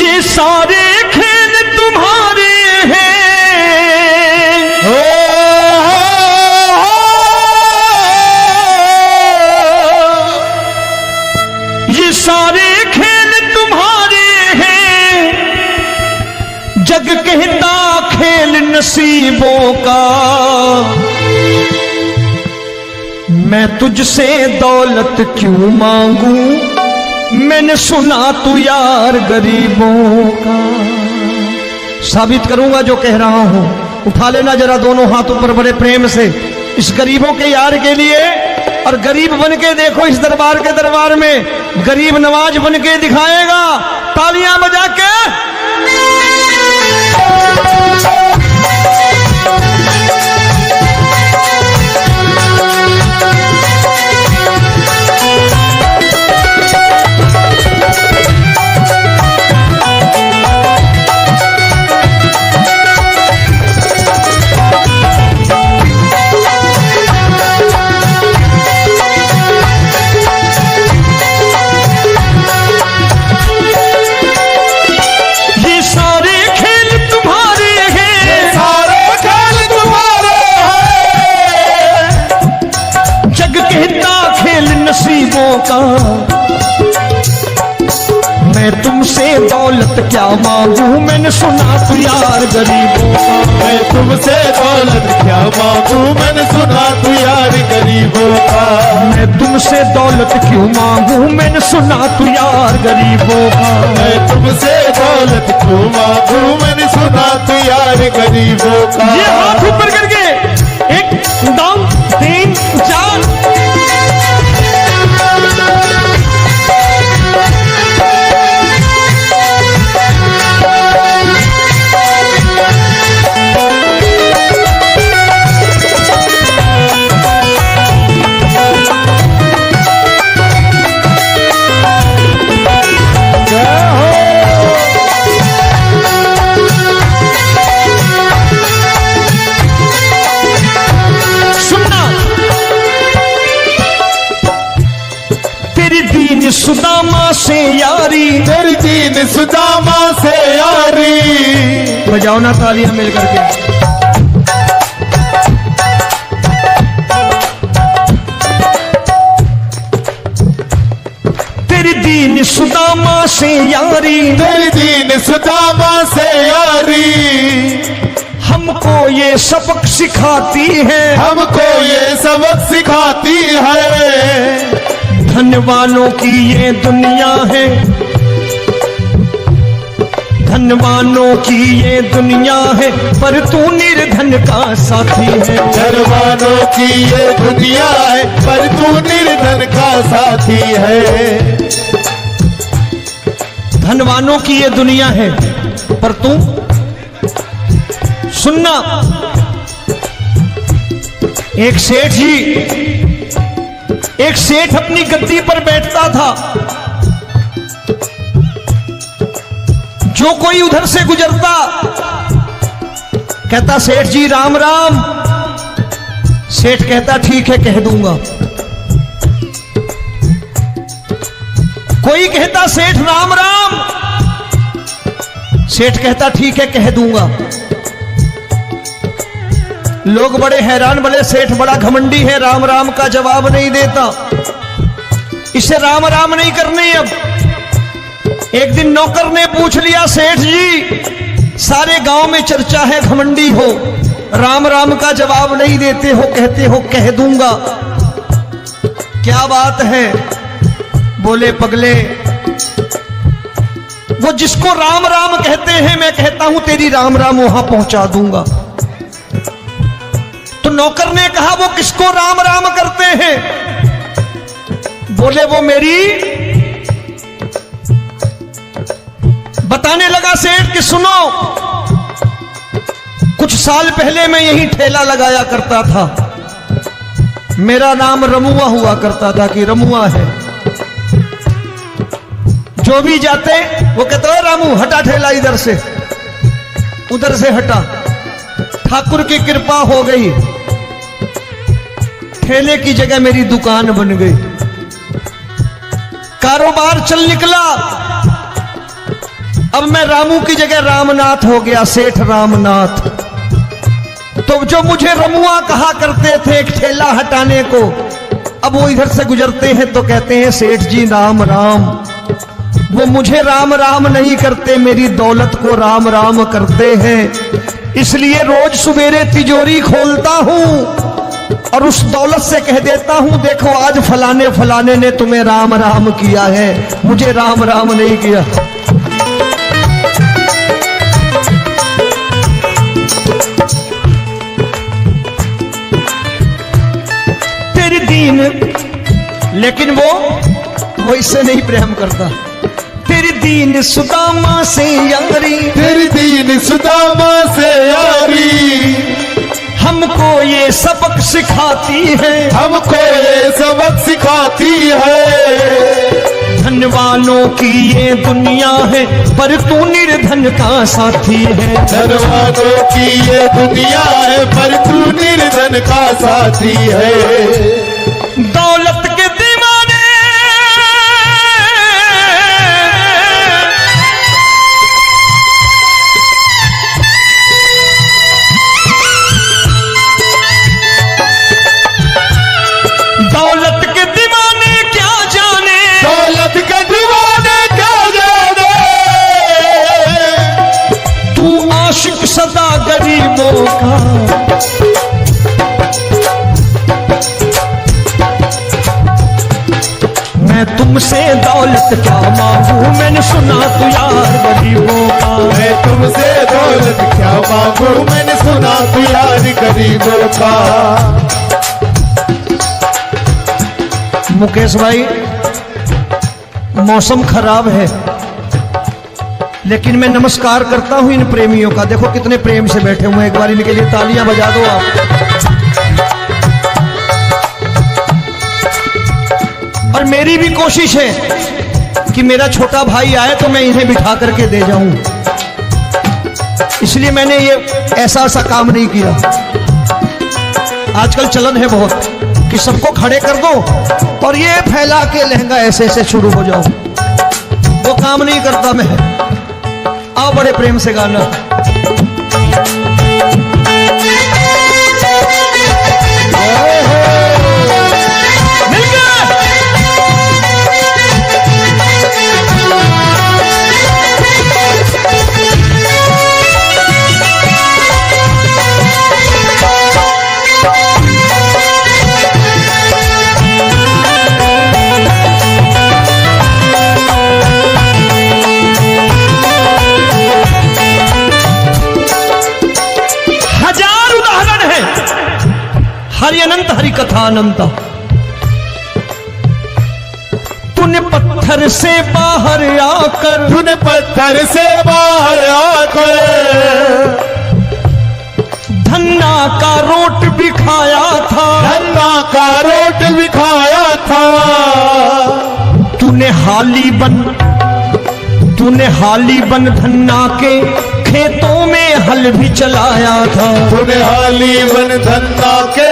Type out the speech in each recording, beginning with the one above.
ये सारे खेल तुम्हारे हैं, ये सारे खेल तुम्हारे हैं, जग कहता खेल नसीबों का। मैं तुझसे दौलत क्यों मांगू, मैंने सुना तू यार गरीबों का। साबित करूंगा जो कह रहा हूं। उठा लेना जरा दोनों हाथों पर बड़े प्रेम से इस गरीबों के यार के लिए, और गरीब बन के देखो इस दरबार के दरबार में गरीब नवाज बन के दिखाएगा, तालियां बजा के। नसीबों का मैं तुमसे दौलत क्या मांगू, मैंने सुना तू यार गरीबों का। मैं तुमसे दौलत क्या मांगू, मैंने सुना तू यार गरीबों का। मैं तुमसे दौलत क्यों मांगू, मैंने सुना तू यार गरीबों का। मैं तुमसे दौलत क्यों मांगू, मैंने सुना तू यार गरीबों का। ये हाथ ऊपर करके 1 2 3 4 सुदामा से यारी, तेरी दीन सुदामा से यारी। बजाओ ना तालियां मिल करके। तेरी दीन सुदामा से यारी, तेरी दीन सुदामा से यारी। हमको ये सबक सिखाती है, हमको ये सबक सिखाती है। धनवानों की ये दुनिया है, धनवानों की ये दुनिया है, पर तू निर्धन का साथी है। धनवानों की ये दुनिया है, पर तू निर्धन का साथी है। धनवानों की ये दुनिया है, पर तू सुनना। एक सेठ जी, एक सेठ अपनी गद्दी पर बैठता था। जो कोई उधर से गुजरता कहता सेठ जी राम राम। सेठ कहता ठीक है कह दूंगा। कोई कहता सेठ राम राम। सेठ कहता ठीक है कह दूंगा। लोग बड़े हैरान, बोले सेठ बड़ा घमंडी है, राम राम का जवाब नहीं देता, इसे राम राम नहीं करनी। अब एक दिन नौकर ने पूछ लिया सेठ जी सारे गांव में चर्चा है घमंडी हो, राम राम का जवाब नहीं देते हो, कहते हो कह दूंगा, क्या बात है? बोले पगले वो जिसको राम राम कहते हैं मैं कहता हूं तेरी राम राम वहां पहुंचा दूंगा। तो नौकर ने कहा वो किसको राम राम करते हैं? बोले वो मेरी। बताने लगा सेठ कि सुनो, कुछ साल पहले मैं यही ठेला लगाया करता था, मेरा नाम रमुआ हुआ करता था कि रमुआ है। जो भी जाते वो कहते हो रामू हटा ठेला इधर से, उधर से हटा। ठाकुर की कृपा हो गई, ठेले की जगह मेरी दुकान बन गई, कारोबार चल निकला। अब मैं रामू की जगह रामनाथ हो गया, सेठ रामनाथ। तो जो मुझे रमुआ कहा करते थे एक ठेला हटाने को, अब वो इधर से गुजरते हैं तो कहते हैं सेठ जी राम राम। वो मुझे राम राम नहीं करते, मेरी दौलत को राम राम करते हैं। इसलिए रोज सवेरे तिजोरी खोलता हूं और उस दौलत से कह देता हूं, देखो आज फलाने फलाने ने तुम्हें राम राम किया है, मुझे राम राम नहीं किया। तेरी दीन, लेकिन वो इससे नहीं प्रेम करता। तेरी दीन सुदामा से यारी, तेरी दीन सुदामा से यारी, हमको ये सबक सिखाती है, हमको ये सबक सिखाती है। धनवानों की ये दुनिया है, पर तू निर्धन का साथी है। धनवानों की ये दुनिया है, पर तू निर्धन का साथी है। दौलत के दीवाने दौलत के दीवाने क्या जाने, दौलत के दीवाने क्या जाने, तू आशिक सदा गरीबों का। मैं तुमसे दौलत क्या मांगू, मैंने सुना तू यार गरीबों का। मैं तुमसे दौलत क्या मांगू, मैंने सुना तू यार गरीबों का। मुकेश भाई, मौसम खराब है, लेकिन मैं नमस्कार करता हूं इन प्रेमियों का। देखो कितने प्रेम से बैठे हुए हैं, एक बार इनके लिए तालियां बजा दो आप। और मेरी भी कोशिश है कि मेरा छोटा भाई आए तो मैं इन्हें बिठा करके दे जाऊं, इसलिए मैंने ये ऐसा काम नहीं किया। आजकल चलन है बहुत कि सबको खड़े कर दो और ये फैला के लहंगा ऐसे ऐसे शुरू हो जाओ, वो काम नहीं करता मैं। आओ बड़े प्रेम से गाना। हरि अनंत हरि कथा अनंत। तूने पत्थर से बाहर आकर, तूने पत्थर से बाहर आकर धन्ना का रोट भी खाया था, धन्ना का रोट भी खाया था। तूने हाली बन धन्ना के खेतों में हल भी चलाया था। तूने हाली बन धन्ना के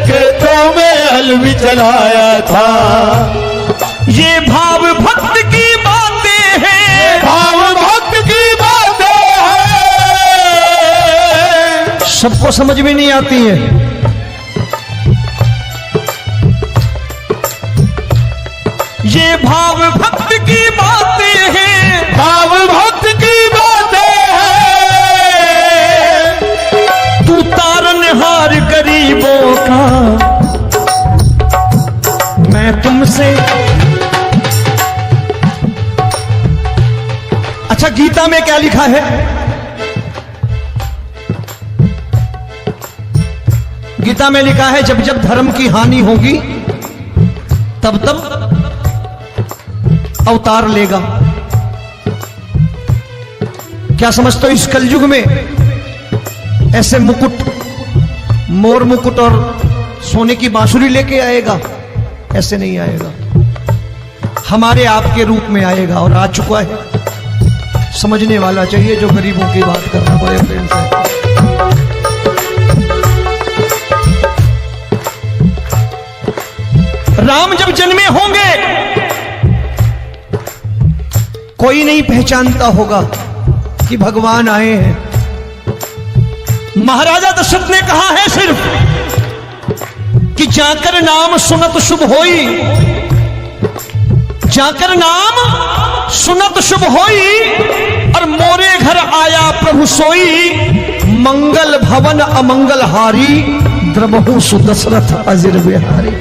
खेतों में हल भी चलाया था। ये भाव भक्त की बातें हैं, भाव भक्त की बातें हैं, सबको समझ में नहीं आती है। ये भाव भक्त की बातें हैं, भाव भक्त की बातें हैं। तू तारनहार गरीबों का, मैं तुमसे। अच्छा, गीता में क्या लिखा है? गीता में लिखा है जब जब धर्म की हानि होगी तब तब अवतार लेगा। क्या समझते हो इस कलयुग में ऐसे मुकुट, मोर मुकुट और सोने की बांसुरी लेके आएगा? ऐसे नहीं आएगा, हमारे आपके रूप में आएगा और आ चुका है। समझने वाला चाहिए जो गरीबों की बात कर रहा बड़े प्रेम से। राम जब जन्मे होंगे कोई नहीं पहचानता होगा कि भगवान आए हैं। महाराजा दशरथ ने कहा है सिर्फ कि जाकर नाम सुनत शुभ होई, जाकर नाम सुनत शुभ होई, और मोरे घर आया प्रभु सोई, मंगल भवन अमंगल हारी, द्रबहु सुदशरथ अजिर बिहारी।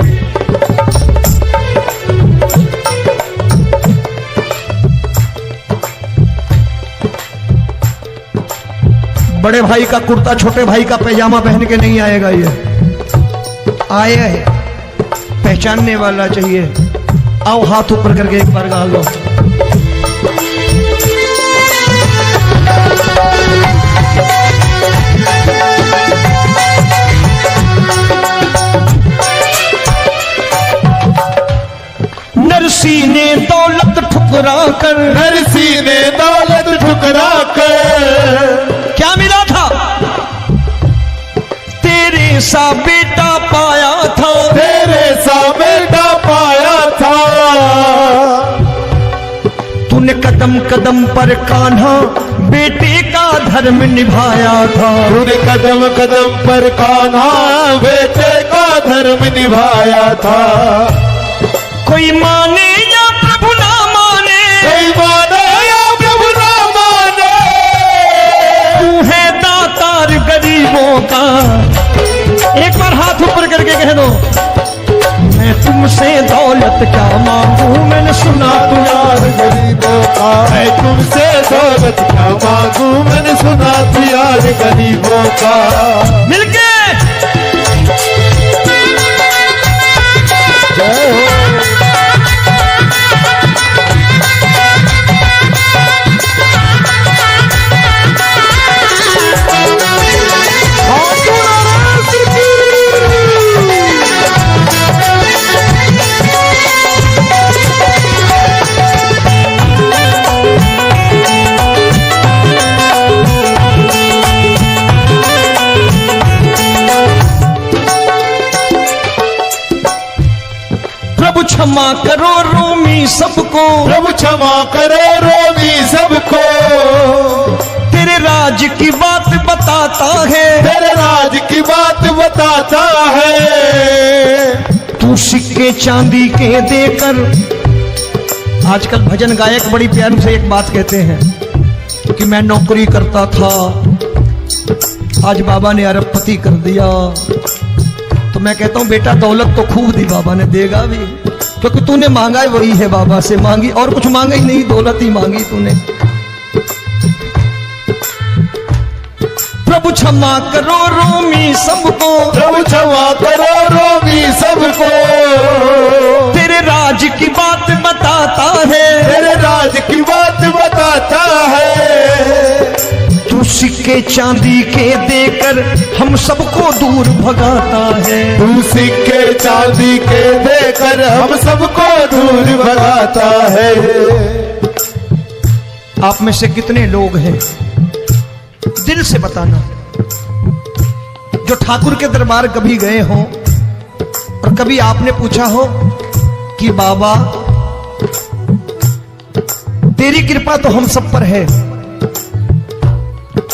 बड़े भाई का कुर्ता छोटे भाई का पैजामा पहन के नहीं आएगा, ये आया है पहचानने वाला चाहिए। आओ हाथ ऊपर करके एक बार गा लो। नरसी ने दौलत ठुकरा कर, नरसी ने दौलत ठुकरा कर, क्या मिला था? तेरे सा बेटा पाया था, तेरे सा बेटा पाया था। तूने कदम कदम पर कान्हा बेटे का धर्म निभाया था, तूने कदम कदम पर कान्हा बेटे का धर्म निभाया था। कोई माने या प्रभु ना माने, कोई माने या प्रभु ना माने, तू है दातार गरीबों का। एक बार हाथ ऊपर करके कह दो, मैं तुमसे दौलत क्या मांगू, मैंने सुना तू यार गरीबों का। मैं तुमसे दौलत क्या मांगू, मैंने सुना तू यार गरीबों का। मिलके जय हो। क्षमा करो रोमी सबको, प्रभु क्षमा करो रोमी सबको। तेरे राज की बात बताता है, तेरे राज की बात बताता है। तू सिक्के चांदी के देकर, आजकल भजन गायक बड़ी प्यार से एक बात कहते हैं कि मैं नौकरी करता था, आज बाबा ने अरबपति कर दिया। तो मैं कहता हूं बेटा दौलत तो खूब दी बाबा ने, देगा भी, क्योंकि तूने मांगा है वही है, बाबा से मांगी और कुछ मांगा ही नहीं, दौलत ही मांगी तूने। प्रभु क्षमा करो रोमी सबको, प्रभु क्षमा करो रोमी सबको। तेरे राज की बात बताता है, तेरे राज की बात बताता है। तू सिक्के चांदी के देकर हम सबको दूर भगाता है, तू सिक्के चांदी के देकर हम सबको दूर भगाता है। आप में से कितने लोग हैं, दिल से बताना, जो ठाकुर के दरबार कभी गए हो और कभी आपने पूछा हो कि बाबा तेरी कृपा तो हम सब पर है,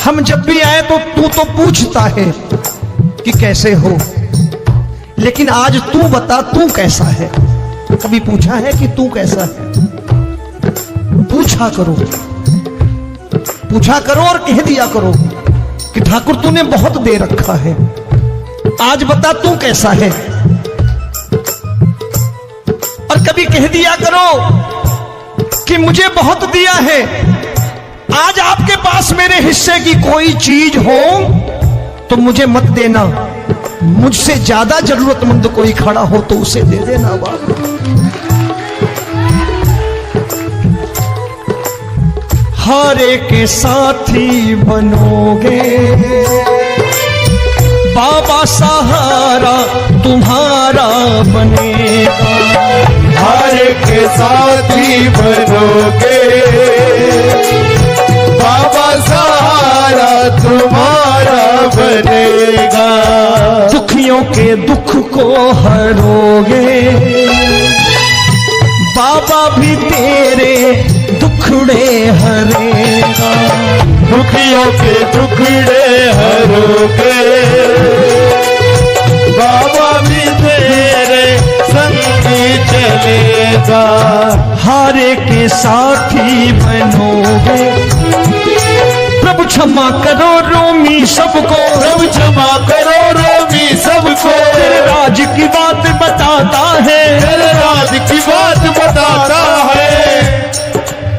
हम जब भी आए तो तू तो पूछता है कि कैसे हो, लेकिन आज तू बता तू कैसा है। कभी पूछा है कि तू कैसा है? पूछा करो, पूछा करो और कह दिया करो कि ठाकुर तूने बहुत दे रखा है, आज बता तू कैसा है। और कभी कह दिया करो कि मुझे बहुत दिया है, आज आपके पास मेरे हिस्से की कोई चीज हो तो मुझे मत देना, मुझसे ज्यादा जरूरतमंद कोई खड़ा हो तो उसे दे देना बाबा। हारे के साथी बनोगे बाबा, सहारा तुम्हारा बनेगा। हारे के साथी बनोगे बाबा, सहारा तुम्हारा बनेगा। दुखियों के दुख को हरोगे बाबा, भी तेरे दुखड़े के टुकड़े हरोगे। बाबा भी तेरे संगी चलेगा, हारे के साथी बनोगे। प्रभु क्षमा करो रोमी सबको, प्रभु क्षमा करो रोमी सबको। तेरे राज की बात बताता है, तेरे राज की बात बताता है।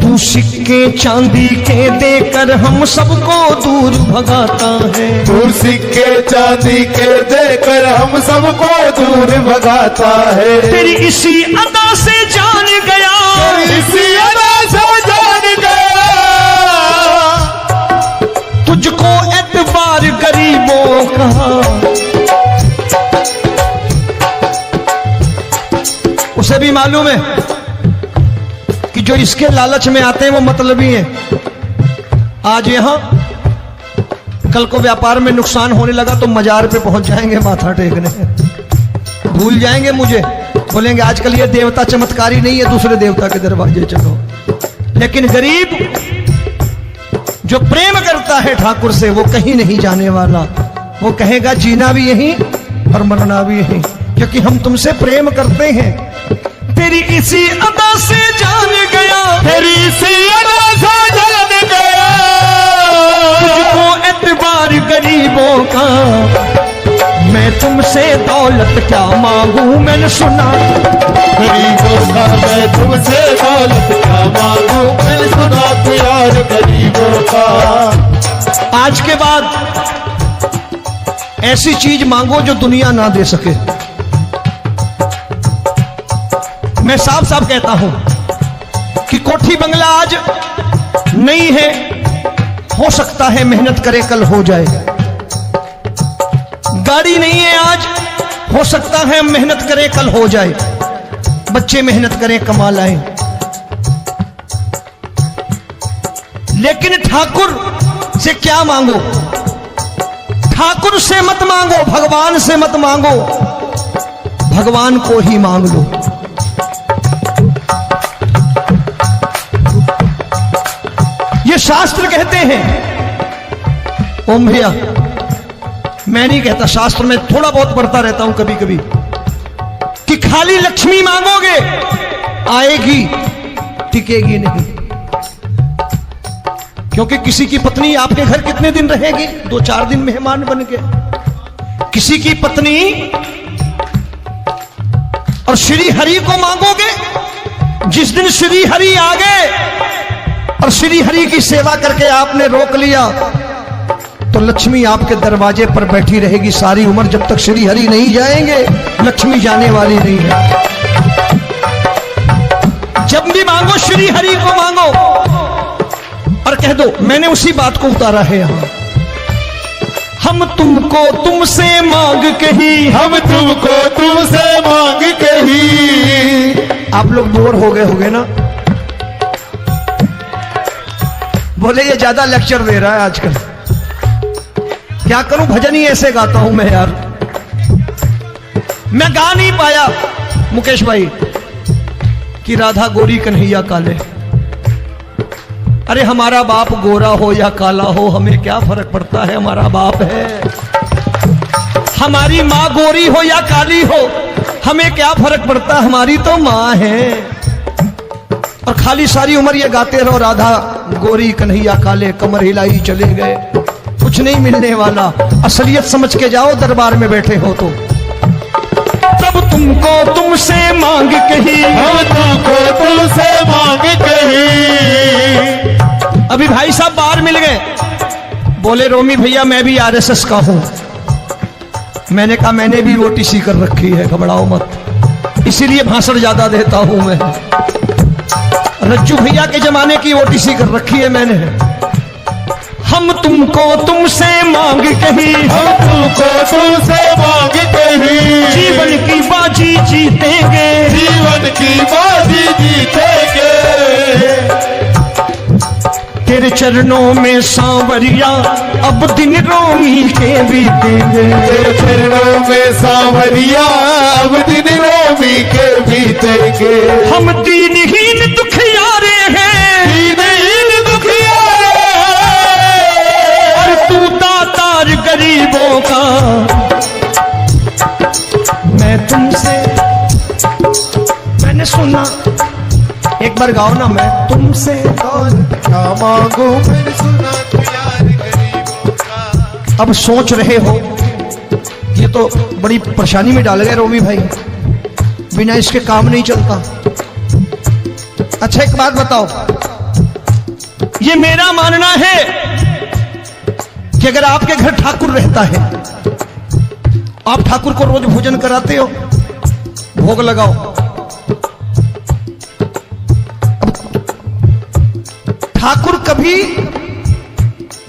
तू सिक्के चांदी के देकर हम सबको दूर भगाता है। तू सिक्के चांदी के देकर हम सबको दूर भगाता है। तेरी इसी अदा से जान गया, इसी अदा से जान गया, तुझको एतबार गरीबों का। उसे भी मालूम है कि जो इसके लालच में आते हैं वो मतलबी हैं। आज यहां कल को व्यापार में नुकसान होने लगा तो मजार पे पहुंच जाएंगे माथा टेकने, भूल जाएंगे मुझे, बोलेंगे आजकल ये देवता चमत्कारी नहीं है, दूसरे देवता के दरवाजे चलो। लेकिन गरीब जो प्रेम करता है ठाकुर से वो कहीं नहीं जाने वाला। वो कहेगा जीना भी यहीं और मरना भी यहीं, क्योंकि हम तुमसे प्रेम करते हैं। तेरी इसी अदा से जान गया, तेरी इसी अदा से जान गया, तुझको एतबार गरीबों का। मैं तुमसे दौलत क्या मांगू, मैंने सुना गरीबों का। मैं तुमसे दौलत क्या मांगू, मैंने सुना प्यार गरीबों का। आज के बाद ऐसी चीज मांगो जो दुनिया ना दे सके। मैं साफ साफ कहता हूं कि कोठी बंगला आज नहीं है, हो सकता है मेहनत करे कल हो जाए। गाड़ी नहीं है आज, हो सकता है मेहनत करे कल हो जाए। बच्चे मेहनत करें कमा लाएं, लेकिन ठाकुर से क्या मांगो? ठाकुर से मत मांगो, भगवान से मत मांगो, भगवान को ही मांग लो। ये शास्त्र कहते हैं। ओम भैया, मैं नहीं कहता, शास्त्र में थोड़ा बहुत पढ़ता रहता हूं कभी कभी, कि खाली लक्ष्मी मांगोगे आएगी, टिकेगी नहीं। क्योंकि किसी की पत्नी आपके घर कितने दिन रहेगी? 2-4 दिन मेहमान बन के। किसी की पत्नी और श्री हरि को मांगोगे, जिस दिन श्री हरि आ गए और श्री हरि की सेवा करके आपने रोक लिया तो लक्ष्मी आपके दरवाजे पर बैठी रहेगी सारी उम्र। जब तक श्री हरि नहीं जाएंगे लक्ष्मी जाने वाली नहीं है। जब भी मांगो श्री हरि को मांगो और कह दो मैंने उसी बात को उतारा है यहां। हम तुमको तुमसे मांग कही, हम तुमको तुमसे मांग कही। आप लोग बोर हो गए होंगे ना, बोले ये ज्यादा लेक्चर दे रहा है आजकल। क्या करूं, भजन ही ऐसे गाता हूं मैं यार। मैं गा नहीं पाया मुकेश भाई कि राधा गोरी कन्हैया काले। अरे हमारा बाप गोरा हो या काला हो हमें क्या फर्क पड़ता है, हमारा बाप है। हमारी माँ गोरी हो या काली हो हमें क्या फर्क पड़ता, हमारी तो माँ है। और खाली सारी उम्र ये गाते रहो राधा गोरी कन्हैया काले, कमर हिलाई चले गए, कुछ नहीं मिलने वाला। असलियत समझ के जाओ दरबार में बैठे हो तो। तब तुमको तुमसे मांग कही, हम तुमको तुमसे मांग कही। अभी भाई साहब बाहर मिल गए, बोले रोमी भैया मैं भी आरएसएस का हूं। मैंने कहा मैंने भी ओटीसी कर रखी है, घबराओ मत, इसीलिए भाषण ज्यादा देता हूं मैं। रज्जू भैया के जमाने की ओटीसी कर रखी है मैंने। हम तुमको तुमसे मांग कही, हम तुमको तुमसे मांग कही। जीवन की बाजी जीतेंगे, जीवन की बाजी जीतेंगे। तेरे चरणों में सांवरिया अब दिन रोमी के बीतेंगे। तेरे चरणों में सांवरिया अब दिन रोमी के बीतेंगे। हम दीनहीन दुखियारे हैं, दीनहीन दुखियारे, बार गाओ ना, मैं तुमसे दौलत क्या मांगू मैंने सुना तू यार गरीबों का। अब सोच रहे हो, ये तो बड़ी परेशानी में डाल गए रोमी भाई, बिना इसके काम नहीं चलता। अच्छा एक बात बताओ, ये मेरा मानना है कि अगर आपके घर ठाकुर रहता है, आप ठाकुर को रोज भोजन कराते हो, भोग लगाओ, ठाकुर कभी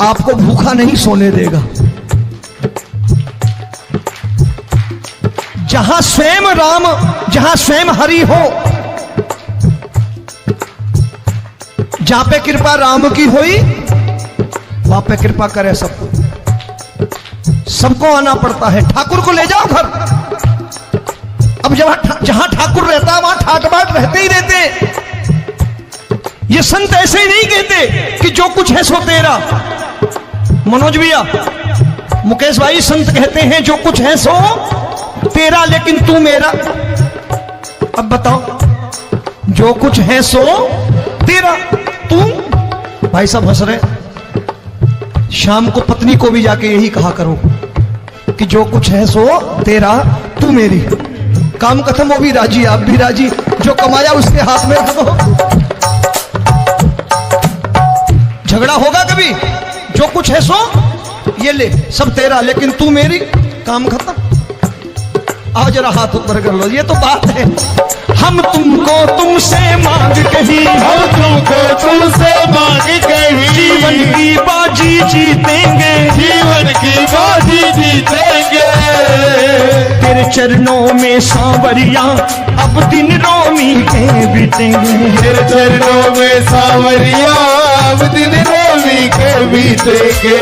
आपको भूखा नहीं सोने देगा। जहां स्वयं राम, जहां स्वयं हरि हो, जहां पे कृपा राम की हुई, वहां पे कृपा करे सबको, सबको आना पड़ता है। ठाकुर को ले जाओ घर। अब जहां ठाकुर रहता है वहां ठाट बाट रहते ही रहते। ये संत ऐसे ही नहीं कहते कि जो कुछ है सो तेरा। मनोज भैया, मुकेश भाई, संत कहते हैं जो कुछ है सो तेरा, लेकिन तू मेरा। अब बताओ, जो कुछ है सो तेरा, तू। भाई साहब हंस रहे। शाम को पत्नी को भी जाके यही कहा करो कि जो कुछ है सो तेरा, तू मेरी। काम खत्म, वो भी राजी, आप भी राजी, जो कमाया उसके हाथ में रख दो। झगड़ा होगा कभी? जो कुछ है सो ये ले, सब तेरा, लेकिन तू मेरी। काम खत्म। आओ जरा हाथ ऊपर कर लो, ये तो बात है। हम तुमको तुमसे मांग कहीं, हम तुमको तुमसे मांग कहीं, जीवन की बाजी जीतेंगे, जीवन की बाजी जीतेंगे। तेरे चरणों में सांवरिया अब दिन रोमी के बीतेंगे। तेरे चरणों में सांवरिया अब दिन रोमी के बीतेंगे।